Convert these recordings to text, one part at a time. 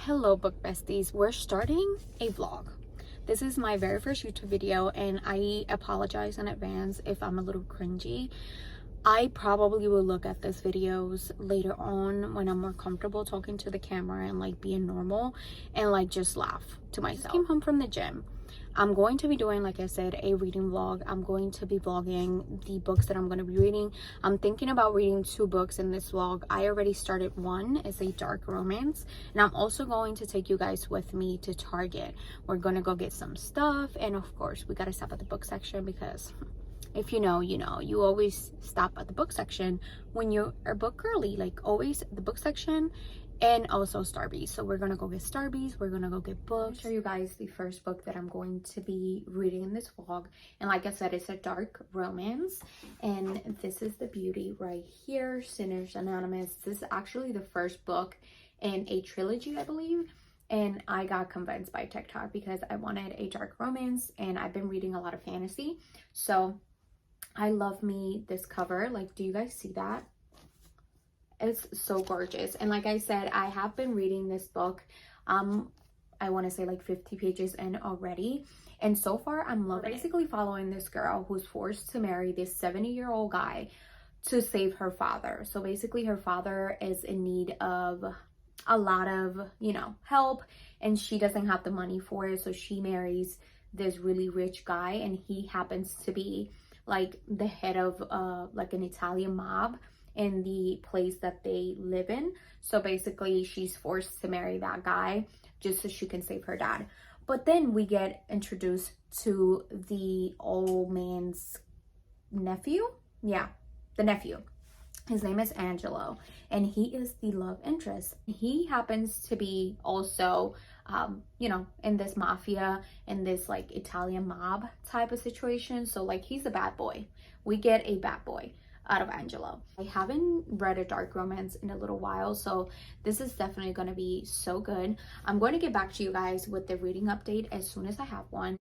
Hello book besties, we're starting a vlog. This is my very first YouTube video and I apologize in advance if I'm a little cringy. I probably will look at these videos later on when I'm more comfortable talking to the camera and like being normal and like just laugh to myself. I came home from the gym. I'm going to be doing, like I said, a reading vlog. I'm going to be vlogging the books that I'm going to be reading. I'm thinking about reading 2 books in this vlog. I already started one. It's a dark romance. And I'm also going to take you guys with me to Target. We're going to go get some stuff. And of course, we got to stop at the book section because if you know, you know. You always stop at the book section when you're a book girly. Like always the book section. And also Starbucks. So we're gonna go get Starbucks, we're gonna go get books. I'll show you guys the first book that I'm going to be reading in this vlog, and like I said, it's a dark romance, and this is the beauty right here, Sinners Anonymous. This is actually the first book in a trilogy, I believe, and I got convinced by TikTok because I wanted a dark romance, and I've been reading a lot of fantasy, so I love me this cover. Like, do you guys see that? It's so gorgeous. And like I said, I have been reading this book I want to say like 50 pages in already, and so far I'm loving it. Basically following this girl who's forced to marry this 70-year-old guy to save her father. So basically her father is in need of a lot of, you know, help, and she doesn't have the money for it, so she marries this really rich guy, and he happens to be like the head of like an Italian mob in the place that they live in. So basically she's forced to marry that guy just so she can save her dad. But then we get introduced to the old man's nephew. Yeah, the nephew. His name is Angelo, and he is the love interest. He happens to be also you know, in this mafia, in this like Italian mob type of situation. So like he's a bad boy. We get a bad boy out of Angelo. I haven't read a dark romance in a little while, so this is definitely going to be so good. I'm going to get back to you guys with the reading update as soon as I have one.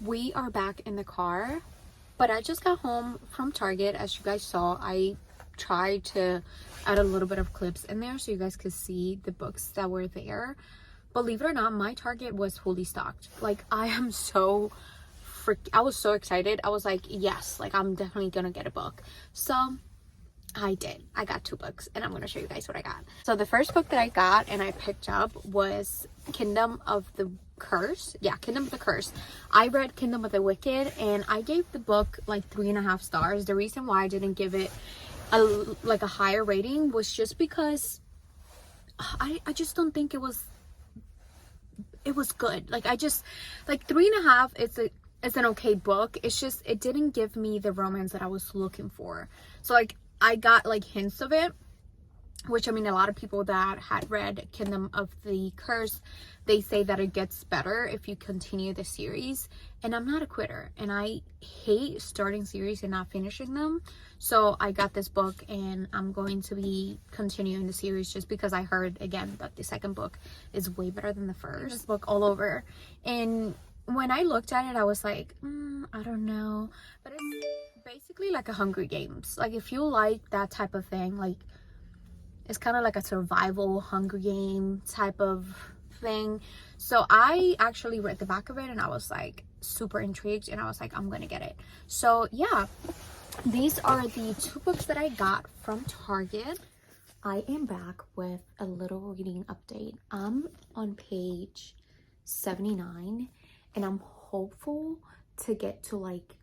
We are back in the car, but I just got home from Target. As you guys saw, I tried to add a little bit of clips in there so you guys could see the books that were there. Believe it or not, my Target was fully stocked. Like, I am so I was so excited. I was like, yes, like I'm definitely gonna get a book. So I did. I got 2 books, and I'm going to show you guys what I got. So the first book that I got and I picked up was Kingdom of the Curse. Yeah, Kingdom of the Curse. I read Kingdom of the Wicked, and I gave the book like 3.5 stars. The reason why I didn't give it a higher rating was just because I just don't think it was good. Like, I just, like 3.5, it's an okay book. It's just, it didn't give me the romance that I was looking for. So like, I got like hints of it, which I mean, a lot of people that had read Kingdom of the Curse, they say that it gets better if you continue the series, and I'm not a quitter, and I hate starting series and not finishing them. So I got this book, and I'm going to be continuing the series just because I heard again that the second book is way better than the first. This book all over, and when I looked at it, I was like, I don't know, but it's basically like a Hunger Games. Like, if you like that type of thing, like it's kind of like a survival Hunger Game type of thing. So I actually read the back of it, and I was like super intrigued, and I was like, I'm gonna get it. So yeah, these are the 2 books that I got from Target. I am back with a little reading update. I'm on page 79, and I'm hopeful to get to like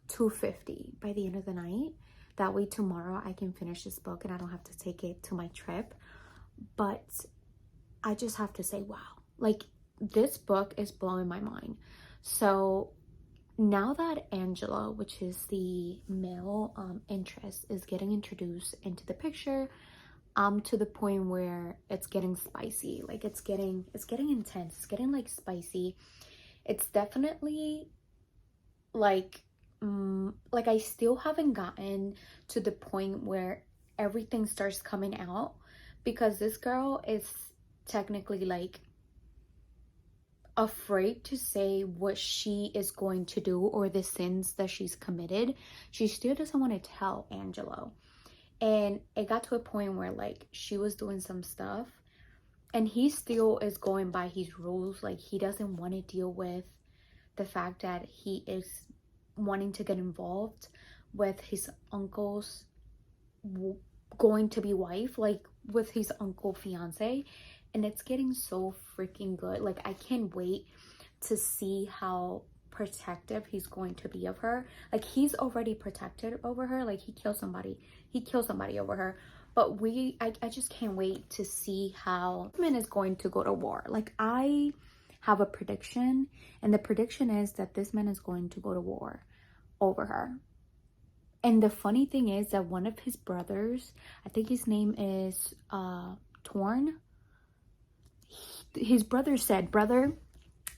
250 by the end of the night. That way tomorrow I can finish this book and I don't have to take it to my trip. But I just have to say, wow, like this book is blowing my mind. So now that Angela, which is the male interest, is getting introduced into the picture, to the point where it's getting spicy. Like it's getting intense. It's getting like spicy. It's definitely like like I still haven't gotten to the point where everything starts coming out, because this girl is technically like afraid to say what she is going to do or the sins that she's committed. She still doesn't want to tell Angelo. And it got to a point where like she was doing some stuff and he still is going by his rules. Like he doesn't want to deal with the fact that he is wanting to get involved with his uncle's going to be wife, like with his uncle fiance. And it's getting so freaking good. Like I can't wait to see how protective he's going to be of her. Like he's already protected over her. Like he killed somebody over her. But I just can't wait to see how man is going to go to war. Like I have a prediction, and the prediction is that this man is going to go to war over her. And the funny thing is that one of his brothers, I think his name is Torn, his brother said, brother,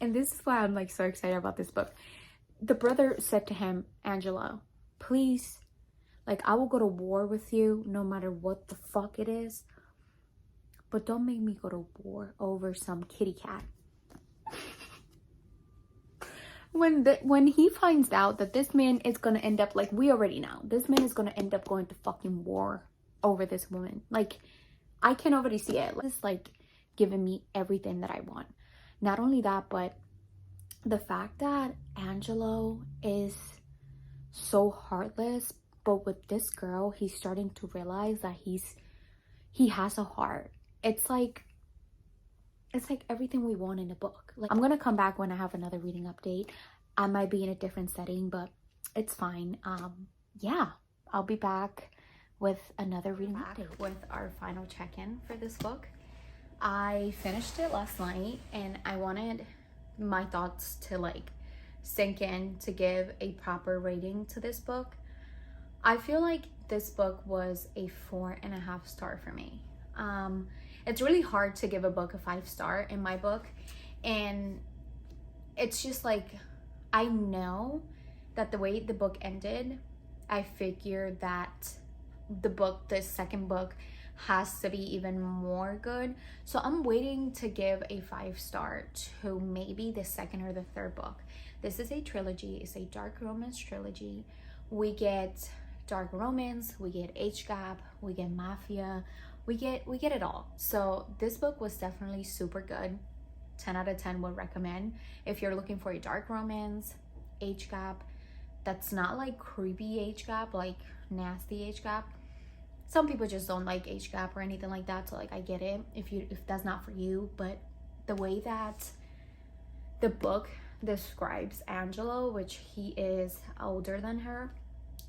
and this is why I'm like so excited about this book. The brother said to him, Angelo, please, like I will go to war with you no matter what the fuck it is, but don't make me go to war over some kitty cat. When he finds out that this man is gonna end up, like we already know, this man is gonna end up going to fucking war over this woman. Like I can already see it. It's like giving me everything that I want. Not only that, but the fact that Angelo is so heartless, but with this girl, he's starting to realize that he has a heart. It's like everything we want in a book. Like I'm gonna come back when I have another reading update. I might be in a different setting, but it's fine. Yeah, I'll be back with another reading update with our final check-in for this book. I finished it last night and I wanted my thoughts to like sink in to give a proper rating to this book. I feel like this book was a 4.5 star for me. It's really hard to give a book a 5-star in my book, and it's just like I know that the way the book ended, I figured that the second book has to be even more good. So I'm waiting to give a 5-star to maybe the second or the third book. This is a trilogy. It's a dark romance trilogy. We get dark romance, we get age gap, we get mafia, we get it all. So this book was definitely super good. 10 out of 10 would recommend if you're looking for a dark romance, age gap that's not like creepy age gap, like nasty age gap. Some people just don't like age gap or anything like that, so like I get it if that's not for you. But the way that the book describes Angelo, which he is older than her,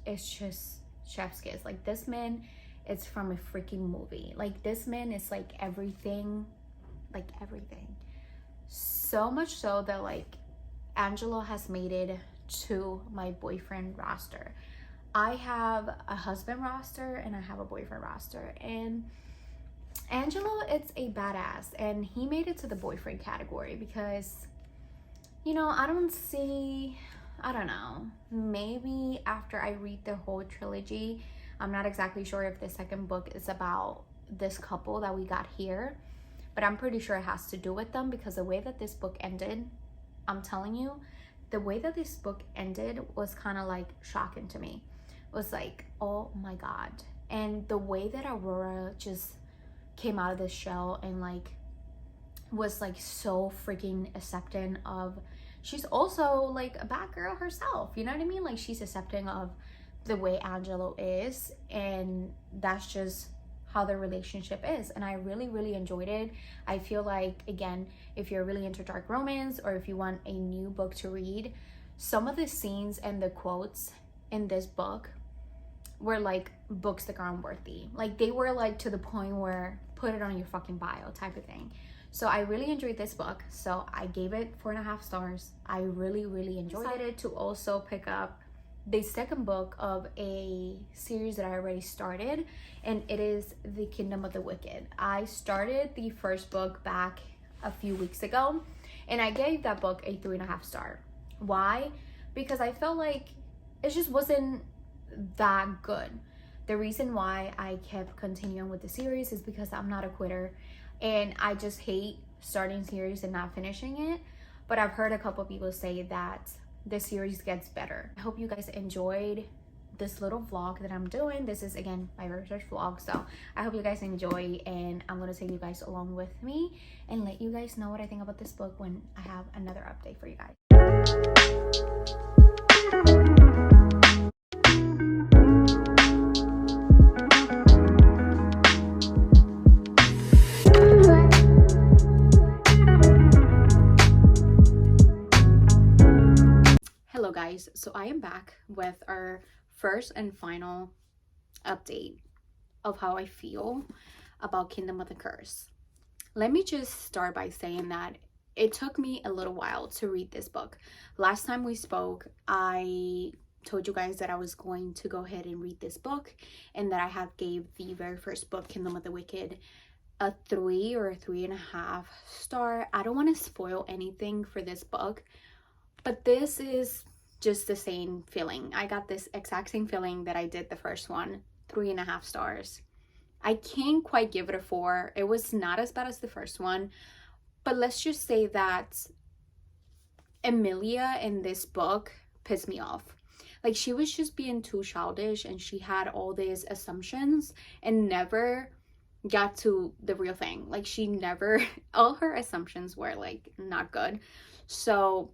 it's just chef's kiss. Like this man is from a freaking movie. Like this man is like everything, so much so that like Angelo has made it to my boyfriend roster. I have a husband roster and I have a boyfriend roster, and Angelo, it's a badass, and he made it to the boyfriend category because, you know, I don't know, maybe after I read the whole trilogy, I'm not exactly sure if the second book is about this couple that we got here, but I'm pretty sure it has to do with them, because the way that this book ended, I'm telling you, the way that this book ended was kind of like shocking to me. It was like, oh my God. And the way that Aurora just came out of this shell and like was like so freaking accepting of, she's also like a bad girl herself, you know what I mean? Like she's accepting of the way Angelo is, and that's just how their relationship is. And I really enjoyed it. I feel like, again, if you're really into dark romance or if you want a new book to read, some of the scenes and the quotes in this book were like bookstagram worthy. Like they were like to the point where put it on your fucking bio type of thing. So I really enjoyed this book, so I gave it 4.5 stars. I really enjoyed it. I decided to also pick up the second book of a series that I already started, and it is The Kingdom of the Wicked. I started the first book back a few weeks ago, and I gave that book a 3.5 star. Why? Because I felt like it just wasn't that good. The reason why I kept continuing with the series is because I'm not a quitter, and I just hate starting series and not finishing it. But I've heard a couple people say that the series gets better. I hope you guys enjoyed this little vlog that I'm doing. This is again my research vlog, so I hope you guys enjoy, and I'm gonna take you guys along with me and let you guys know what I think about this book when I have another update for you guys. Hello guys, so I am back with our first and final update of how I feel about Kingdom of the Curse. Let me just start by saying that it took me a little while to read this book. Last time we spoke, I told you guys that I was going to go ahead and read this book, and that I had gave the very first book, Kingdom of the Wicked, a 3 or a 3.5 star. I don't want to spoil anything for this book, but this is just the same feeling. I got this exact same feeling that I did the first one, 3.5 stars. I can't quite give it a 4. It was not as bad as the first one, but let's just say that Emilia in this book pissed me off. Like, she was just being too childish, and she had all these assumptions and never got to the real thing. Like, she never, all her assumptions were like not good. So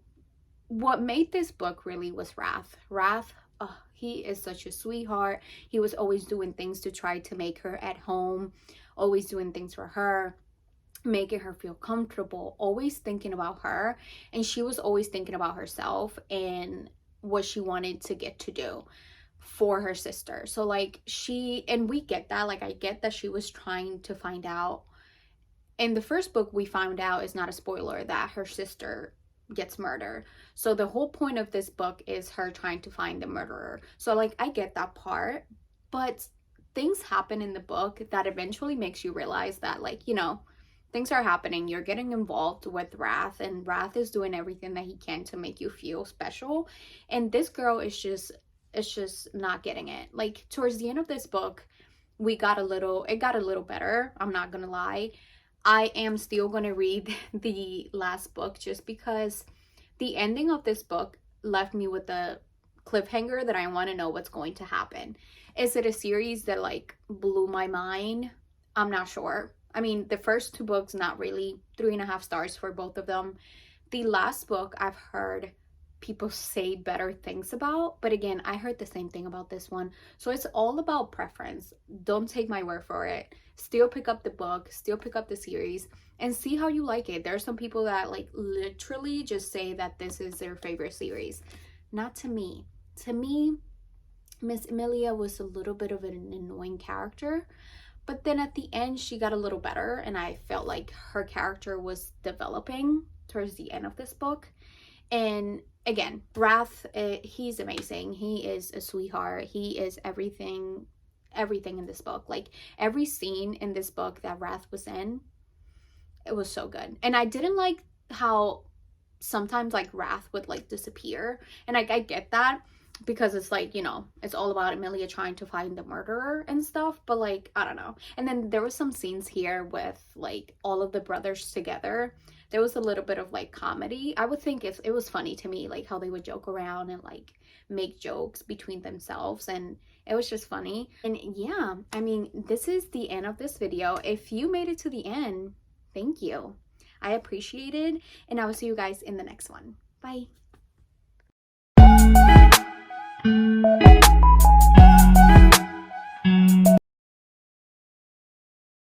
what made this book really was Wrath. Wrath, oh, he is such a sweetheart. He was always doing things to try to make her at home, always doing things for her, making her feel comfortable, always thinking about her. And she was always thinking about herself and what she wanted to get to do for her sister. So like, and we get that, like, I get that she was trying to find out. In the first book, we found out, is not a spoiler, that her sister gets murdered. So the whole point of this book is her trying to find the murderer. So like, I get that part, but things happen in the book that eventually makes you realize that, like, you know, things are happening. You're getting involved with Wrath, and Wrath is doing everything that he can to make you feel special. And this girl is just not getting it. Like, towards the end of this book, it got a little better. I'm not gonna lie. I am still going to read the last book just because the ending of this book left me with a cliffhanger that I want to know what's going to happen. Is it a series that like blew my mind? I'm not sure. I mean, the first 2 books, not really. 3.5 stars for both of them. The last book, I've heard people say better things about, but again, I heard the same thing about this one. So it's all about preference. Don't take my word for it. Still pick up the book, still pick up the series, and see how you like it. There are some people that like literally just say that this is their favorite series. Not to me. To me, Miss Emilia was a little bit of an annoying character, but then at the end she got a little better, and I felt like her character was developing towards the end of this book. And again, Wrath, he's amazing. He is a sweetheart. He is everything in this book. Like, every scene in this book that Wrath was in, it was so good. And I didn't like how sometimes like Wrath would like disappear, and like I get that because it's like, you know, it's all about Emilia trying to find the murderer and stuff, but like, I don't know. And then there was some scenes here with like all of the brothers together. There was a little bit of like comedy. I would think it was funny to me, like how they would joke around and like make jokes between themselves, and it was just funny. And yeah, I mean, this is the end of this video. If you made it to the end, thank you. I appreciate it, and I will see you guys in the next one. Bye.